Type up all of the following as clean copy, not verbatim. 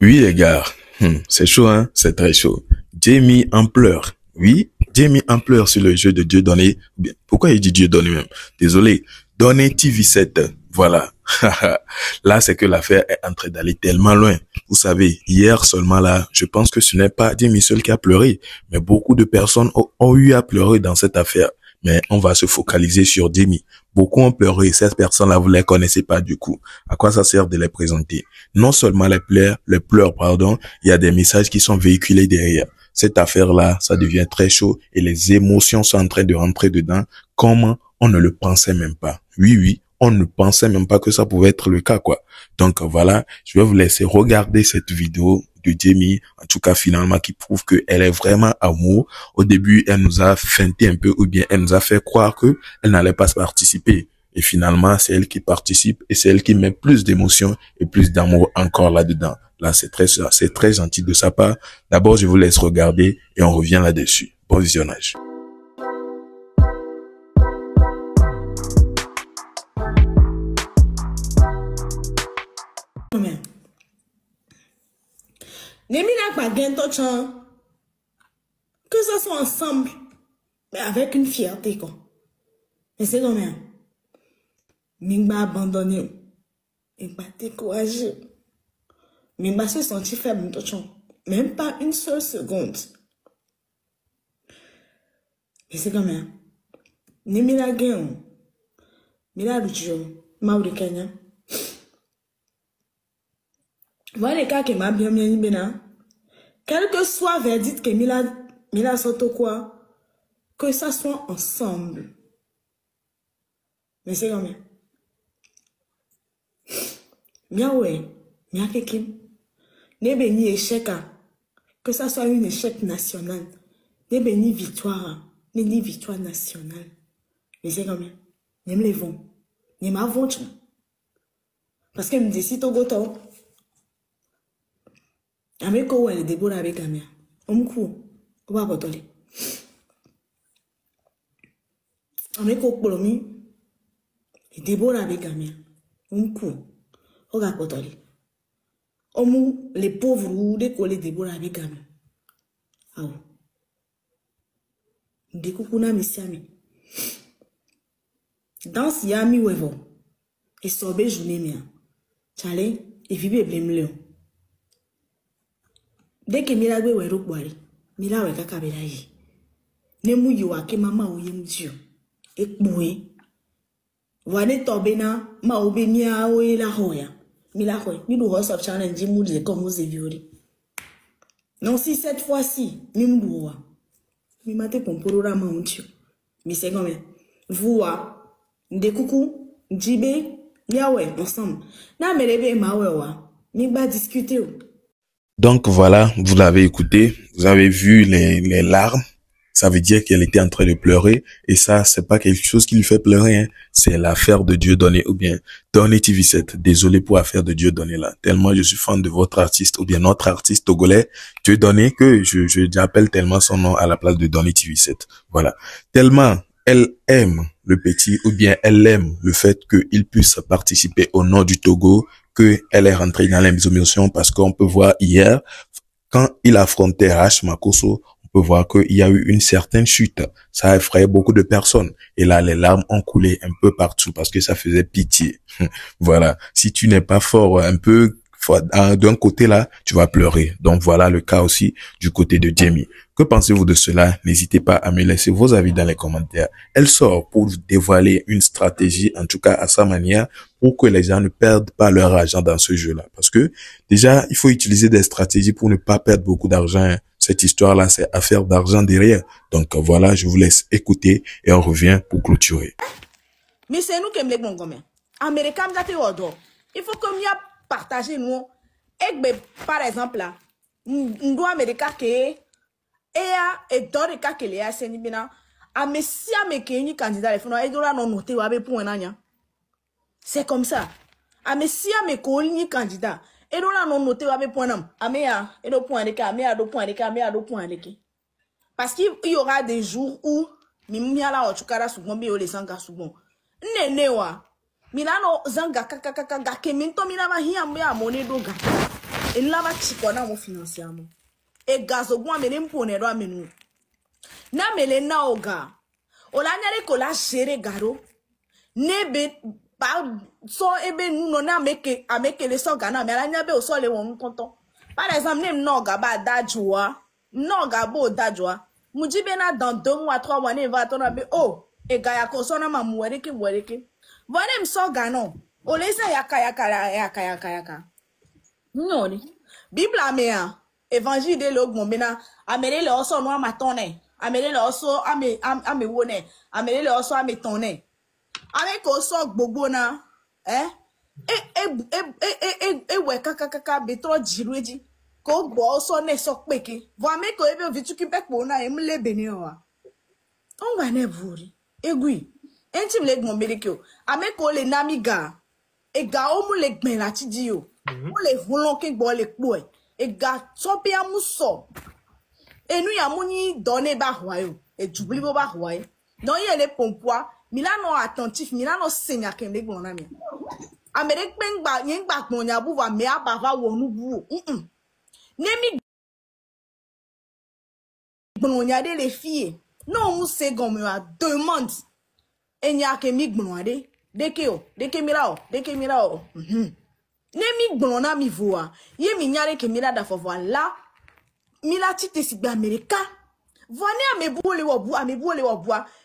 Oui, les gars, c'est chaud, hein? C'est très chaud. Jamie en pleurs. Oui, Jamie en pleurs sur le jeu de Dieudonné. Bien, pourquoi il dit Dieudonné même? Désolé. Donné TV7. Voilà. Là, c'est que l'affaire est en train d'aller tellement loin. Vous savez, hier seulement là, je pense que ce n'est pas Jamie seul qui a pleuré, mais beaucoup de personnes ont eu à pleurer dans cette affaire. Mais on va se focaliser sur Jamie. Beaucoup ont pleuré. Ces personnes-là, vous les connaissez pas du coup. À quoi ça sert de les présenter? Non seulement les pleurs, pardon, il y a des messages qui sont véhiculés derrière. Cette affaire-là, ça devient très chaud et les émotions sont en train de rentrer dedans. Comment on ne le pensait même pas. Oui, oui, on ne pensait même pas que ça pouvait être le cas, quoi. Donc voilà, je vais vous laisser regarder cette vidéo de Jamie, en tout cas finalement, qui prouve qu'elle est vraiment amour. Au début, elle nous a feinté un peu, ou bien elle nous a fait croire que elle n'allait pas participer. Et finalement, c'est elle qui participe et c'est elle qui met plus d'émotion et plus d'amour encore là-dedans. Là, c'est très gentil de sa part. D'abord, je vous laisse regarder et on revient là-dessus. Bon visionnage. Que ça soit ensemble, mais avec une fierté, quoi. Mais c'est combien? Mingba abandonné, Mingba découragé, Mingba se sentit faible, même pas une seule seconde. Mais c'est combien? Ni mila gain, mila lujo, mauri Kenya. Voilà les cas qui m'a bien bien. Quel que soit verdict que Mila soto quoi, que ça soit ensemble. Mais c'est combien? Mia ouais, mia kekim. Ne béni échec, que ça soit une échec national. Ne béni victoire, ne ni victoire nationale. Mais c'est combien? Ne me levons, ne m'avons. Parce que me décide au goto. Ameko ou elle déborde avec Gamia. Omkou, ou va botoli. Ameko polomi, il déborde avec Gamia. Omkou, ou va botoli. Omou, les pauvres ou les collègues déborde avec Gamia. Ah oui. Découpuna misiami. Dans ce yami wevo, et sobe journée mia. Chale, et vive blême léon. Dès que Mila gwe wero kwari, Mila weka kabela yi. Ne mu yiwa ke mama ou yem diyo. Ek moué. Wane tobe na, ma oube mia oe la hoya. Mila hoy, ni du house of challenge mouze comme vous viori. Non si cette fois-ci, mi mdouwa. Mi mate pomporora ma untiyo. Mi c'est combien? Voua, ndekoukou, djibe, miawe, ensemble. Na merebe ma wewa. Mi ba discuter ou. Donc voilà, vous l'avez écouté, vous avez vu les larmes, ça veut dire qu'elle était en train de pleurer, et ça, c'est pas quelque chose qui lui fait pleurer, hein. C'est l'affaire de Dieudonné, ou bien Donné TV7. Désolé pour l'affaire de Dieudonné là, tellement je suis fan de votre artiste, ou bien notre artiste togolais, Dieudonné, que j'appelle tellement son nom à la place de Donné TV7. Voilà. Tellement elle aime le petit, ou bien elle aime le fait qu'il puisse participer au nom du Togo, qu'elle est rentrée dans les émotions parce qu'on peut voir hier, quand il affrontait H. Makosso, on peut voir qu'il y a eu une certaine chute. Ça a effrayé beaucoup de personnes. Et là, les larmes ont coulé un peu partout parce que ça faisait pitié. Voilà. Si tu n'es pas fort un peu d'un côté là, tu vas pleurer. Donc voilà le cas aussi du côté de Jamie. Que pensez-vous de cela? N'hésitez pas à me laisser vos avis dans les commentaires. Elle sort pour dévoiler une stratégie, en tout cas à sa manière, pour que les gens ne perdent pas leur argent dans ce jeu-là. Parce que déjà, il faut utiliser des stratégies pour ne pas perdre beaucoup d'argent. Cette histoire-là, c'est affaire d'argent derrière. Donc voilà, je vous laisse écouter et on revient pour clôturer. Mais c'est nous qui aimons les bons communs. Américains, il faut que nous partager nous. Et par exemple là, nous Américains qui et dans le cas que les Sénibina, à Messia me qui est candidat, il faut non noter ou avec pour un an. C'est comme ça. À Messia me qui candidat, et non noter ou avec pour un an. Améa, et le point de cas, améa, do point de cas, améa, do point de cas. Parce qu'il y aura des jours où, mimia la ochukara souvent, mais les sangas souvent. Nenewa. Milano zanga kaka keminto mina ma hiya mbe amone doga. il l'a chico na mo financièrement et gazo bon amene mpone do amenu na mele na oga ola nyare ko la gérer garo nebe ba so ebe nuno na ameke le so gana me ala nyabe o so le won tonton par exemple nem no ga ba dajwa no ga bo dajwa mujibe na dans 2 mois 3 mois ne va ton be oh e ga ya ko so na ma muwereke vonem so gano o le sa yaka no ni bible mea évangile de logmo mena amele le oso no amatone amele le oso ame wone amele le oso ame tonne ame ko so gbogbo na we kaka betro jirueji ko gbo oso ne so peke vo ame ko ebe vitu ki pepo na emle beni o on va ne vuri egui enti mle gmo merikio ame ko le namiga ega o mu le gben lati di o o le hulon ke gbo le po ega topi amuso enu ya muni donne ba hwayo e jubli bo ba hwayo don ye le pompoa milano attentif milano senya kem le gbo na mi amerique pengba yin gba gbon ya bu wa me abava wonu bu nemi gbon ya de le fille non mu se gon me a demande enya ke mi gbon ade deke mira o nemi gbon na mi voa ye mi nyare ke mira da fo voilà mila tite si gba america voine ame bole wo bu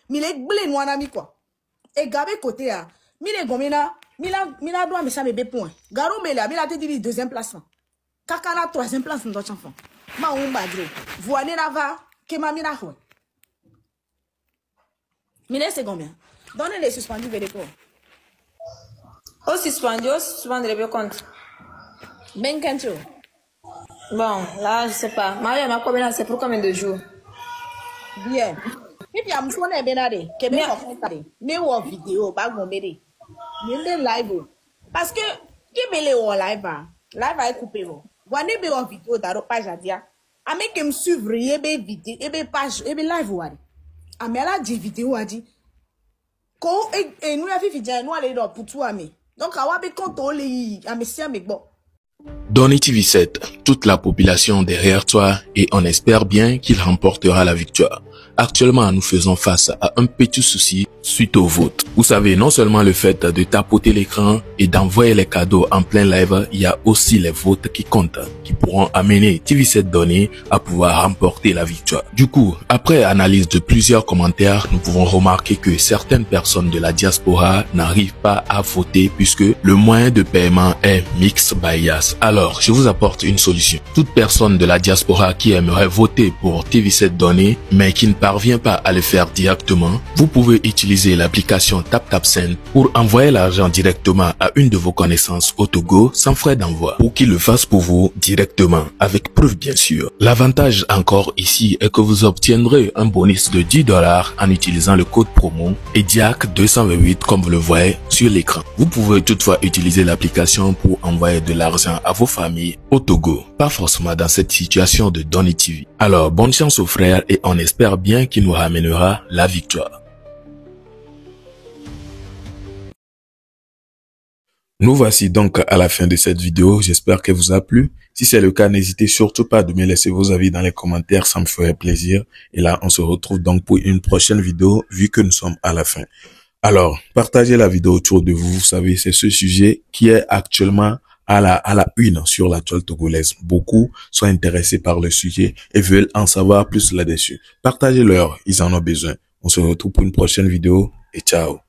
mi le gble no na mi kwa e gabe côté a mi le gomina mila do ame sa me be point garo mele mila te di deuxième placement kakana troisième place ndo chanfon ma un badro voine na va ke ma mira ho mine c'est combien donnez les suspendus vériko au suspendu le compte ben kancho. Bon, là, je sais pas. Mario m'a combien c'est pour combien de jours? Bien. Et puis, I'm sure benade. Kebe ko ne wo vidéo ba go mede. Ni le live. Parce que kebe le wo live a. Live a coupé wo. Wane be wo vidéo da ro page adia. Ame ke me suivre yebe vidéo, ebe page, ebe live wari. Ame ala di vidéo adi. Ko e nu ya fi fidja nu ale do putu ame. Donc awa be konto le yi ame si ame gbo. Donny TV7, toute la population derrière toi et on espère bien qu'il remportera la victoire. Actuellement, nous faisons face à un petit souci suite au vote. Vous savez, non seulement le fait de tapoter l'écran et d'envoyer les cadeaux en plein live, il y a aussi les votes qui comptent, qui pourront amener TV7 Donny à pouvoir remporter la victoire. Du coup, après analyse de plusieurs commentaires, nous pouvons remarquer que certaines personnes de la diaspora n'arrivent pas à voter puisque le moyen de paiement est mixed bias. Alors, je vous apporte une solution. Toute personne de la diaspora qui aimerait voter pour TV7 Donny, mais qui ne parvient pas à le faire directement, vous pouvez utiliser l'application TapTapSend pour envoyer l'argent directement à une de vos connaissances au Togo sans frais d'envoi ou qu'il le fasse pour vous directement, avec preuve bien sûr. L'avantage encore ici est que vous obtiendrez un bonus de 10 $ en utilisant le code promo EDIAC228 comme vous le voyez sur l'écran. Vous pouvez toutefois utiliser l'application pour envoyer de l'argent à vos familles au Togo, pas forcément dans cette situation de Donny TV. Alors bonne chance aux frères et on espère bien qu'il nous ramènera la victoire. Nous voici donc à la fin de cette vidéo, j'espère qu'elle vous a plu. Si c'est le cas, n'hésitez surtout pas de me laisser vos avis dans les commentaires, ça me ferait plaisir. Et là, on se retrouve donc pour une prochaine vidéo, vu que nous sommes à la fin. Alors, partagez la vidéo autour de vous, vous savez, c'est ce sujet qui est actuellement à la une sur la toile togolaise. Beaucoup sont intéressés par le sujet et veulent en savoir plus là-dessus. Partagez-leur, ils en ont besoin. On se retrouve pour une prochaine vidéo et ciao.